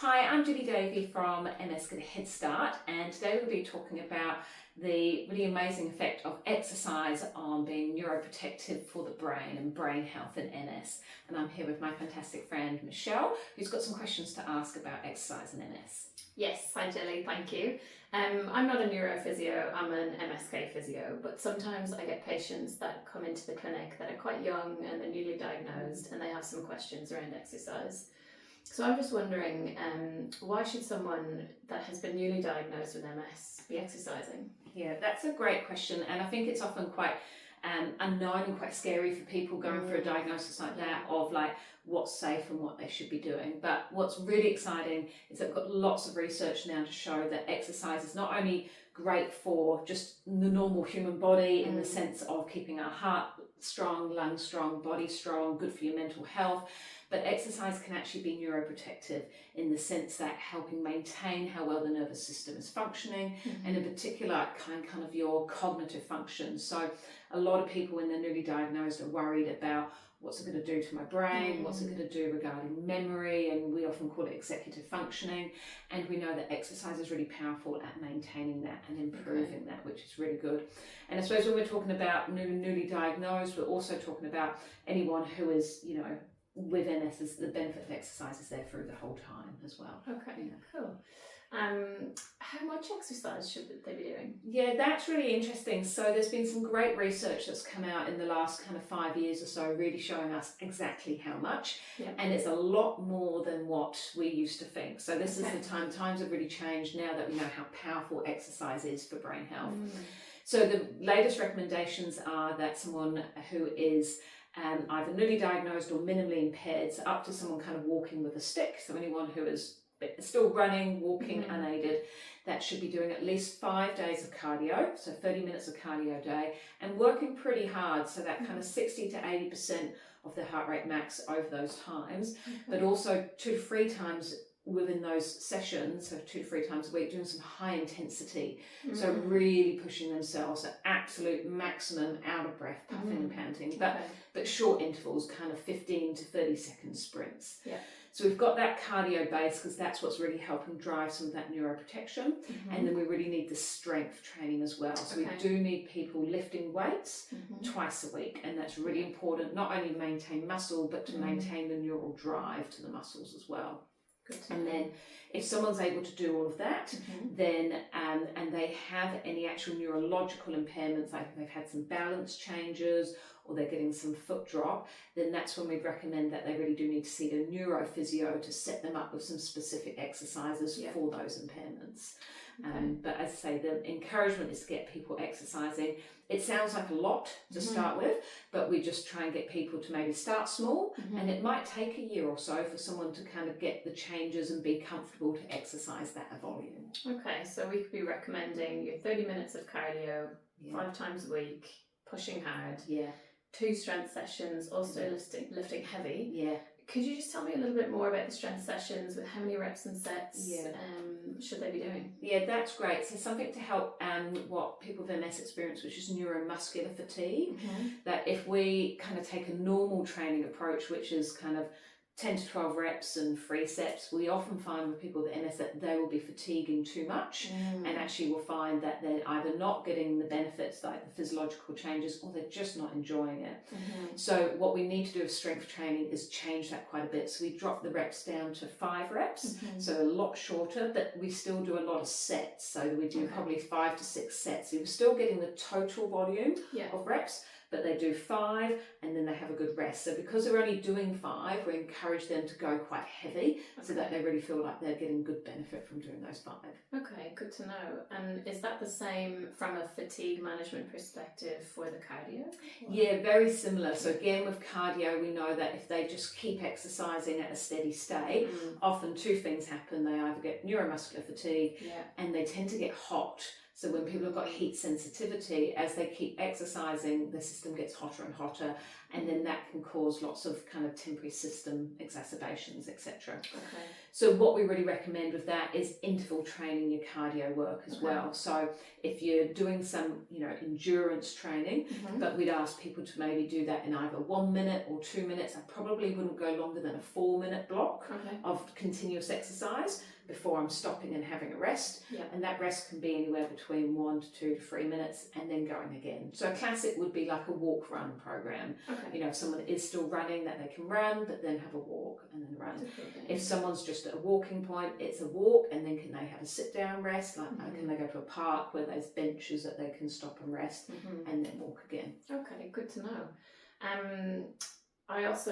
Hi, I'm Gilly Davy from MS Get a Head Start, and today we'll be talking about the really amazing effect of exercise on being neuroprotective for the brain and brain health in MS. And I'm here with my fantastic friend Michelle, who's got some questions to ask about exercise in MS. Yes, hi Gilly, thank you. I'm not a neurophysio, I'm an MSK physio, but sometimes I get patients that come into the clinic that are quite young and they're newly diagnosed and they have some questions around exercise. So I'm just wondering, why should someone that has been newly diagnosed with MS be exercising? Yeah, that's a great question, and I think it's often quite unknown and quite scary for people going for a diagnosis like that of like what's safe and what they should be doing. But what's really exciting is that we've got lots of research now to show that exercise is not only great for just the normal human body in the sense of keeping our heart strong, lungs strong, body strong, good for your mental health, but exercise can actually be neuroprotective in the sense that helping maintain how well the nervous system is functioning, and in particular kind of your cognitive function. So a lot of people when they're newly diagnosed are worried about what's it going to do to my brain, what's it going to do regarding memory, and we often call it executive functioning, and we know that exercise is really powerful at maintaining that and improving that, which is really good. And I suppose when we're talking about newly diagnosed, we're also talking about anyone who is, with MS, the benefit of exercise is there through the whole time as well. Okay, cool. How much exercise should they be doing? Yeah, that's really interesting. So there's been some great research that's come out in the last kind of 5 years or so, really showing us exactly how much. And it's a lot more than what we used to think. So this is the time, times have really changed now that we know how powerful exercise is for brain health. So the latest recommendations are that someone who is either newly diagnosed or minimally impaired, so up to someone kind of walking with a stick, so anyone who is still running, walking unaided, that should be doing at least 5 days of cardio, so 30 minutes of cardio a day, and working pretty hard, so that kind of 60 to 80% of the heart rate max over those times, but also 2 to 3 times within those sessions, so 2 to 3 times a week, doing some high intensity, so really pushing themselves at absolute maximum, out of breath, puffing and panting, but short intervals, kind of 15 to 30 second sprints. So we've got that cardio base because that's what's really helping drive some of that neuroprotection, and then we really need the strength training as well. So we do need people lifting weights twice a week, and that's really important, not only to maintain muscle, but to maintain the neural drive to the muscles as well. And then if someone's able to do all of that, then and they have any actual neurological impairments, like they've had some balance changes or they're getting some foot drop, then that's when we'd recommend that they really do need to see a neurophysio to set them up with some specific exercises for those impairments. But as I say, the encouragement is to get people exercising. It sounds like a lot to start with, but we just try and get people to maybe start small, and it might take a year or so for someone to kind of get the changes and be comfortable to exercise that volume. Okay, so we could be recommending your 30 minutes of cardio 5 times a week, pushing hard. 2 strength sessions, also lifting heavy. Could you just tell me a little bit more about the strength sessions, with how many reps and sets should they be doing? Yeah, that's great. So something to help what people with MS experience, which is neuromuscular fatigue, that if we kind of take a normal training approach, which is kind of 10 to 12 reps and 3 sets, we often find with people with MS that they will be fatiguing too much, and actually will find that they're either not getting the benefits like the physiological changes, or they're just not enjoying it. So what we need to do with strength training is change that quite a bit. So we drop the reps down to 5 reps, so a lot shorter, but we still do a lot of sets. So we do probably 5 to 6 sets. So we're still getting the total volume of reps, but they do 5 and then they have a good rest. So because they're only doing 5, we encourage them to go quite heavy so that they really feel like they're getting good benefit from doing those 5. Okay, good to know. And is that the same from a fatigue management perspective for the cardio? Yeah, very similar. So again, with cardio, we know that if they just keep exercising at a steady state, often 2 things happen. They either get neuromuscular fatigue and they tend to get hot. So when people have got heat sensitivity, as they keep exercising, the system gets hotter and hotter, and then that can cause lots of kind of temporary system exacerbations, etc. Okay. So what we really recommend with that is interval training your cardio work as well. So if you're doing some, endurance training, but we'd ask people to maybe do that in either 1 minute or 2 minutes. I probably wouldn't go longer than a 4-minute block of continuous exercise before I'm stopping and having a rest. And that rest can be anywhere between 1 to 2 to 3 minutes and then going again. So a classic would be like a walk-run program. If someone is still running, that they can run, but then have a walk and then run. If someone's just at a walking point, it's a walk, and then can they have a sit-down rest? Like can they go to a park where there's benches that they can stop and rest and then walk again? Okay, good to know.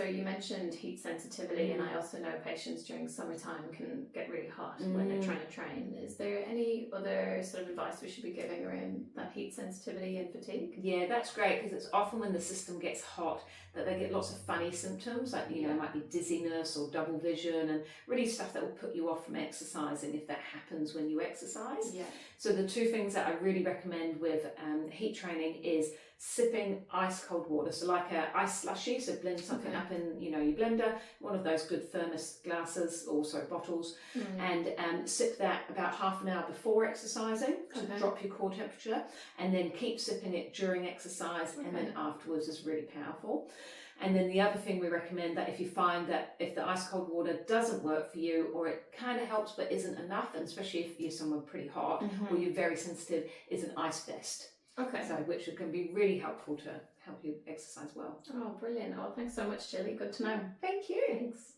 You mentioned heat sensitivity, and I also know patients during summertime can get really hot when they're trying to train. Is there any other sort of advice we should be giving around that heat sensitivity and fatigue? Yeah, that's great, because it's often when the system gets hot that they get lots of funny symptoms, like, it might be dizziness or double vision, and really stuff that will put you off from exercising if that happens when you exercise. So the two things that I really recommend with heat training is sipping ice cold water, so like a ice slushy, so blend something up in your blender, one of those good thermos glasses, also bottles, and sip that about half an hour before exercising to drop your core temperature, and then keep sipping it during exercise, and then afterwards is really powerful. And then the other thing we recommend, that if you find that if the ice cold water doesn't work for you, or it kind of helps but isn't enough, and especially if you're someone pretty hot or you're very sensitive, is an ice vest. So which can be really helpful to help you exercise well. Oh, brilliant. Oh, thanks so much, Gilly. Good to know. Thank you. Thanks.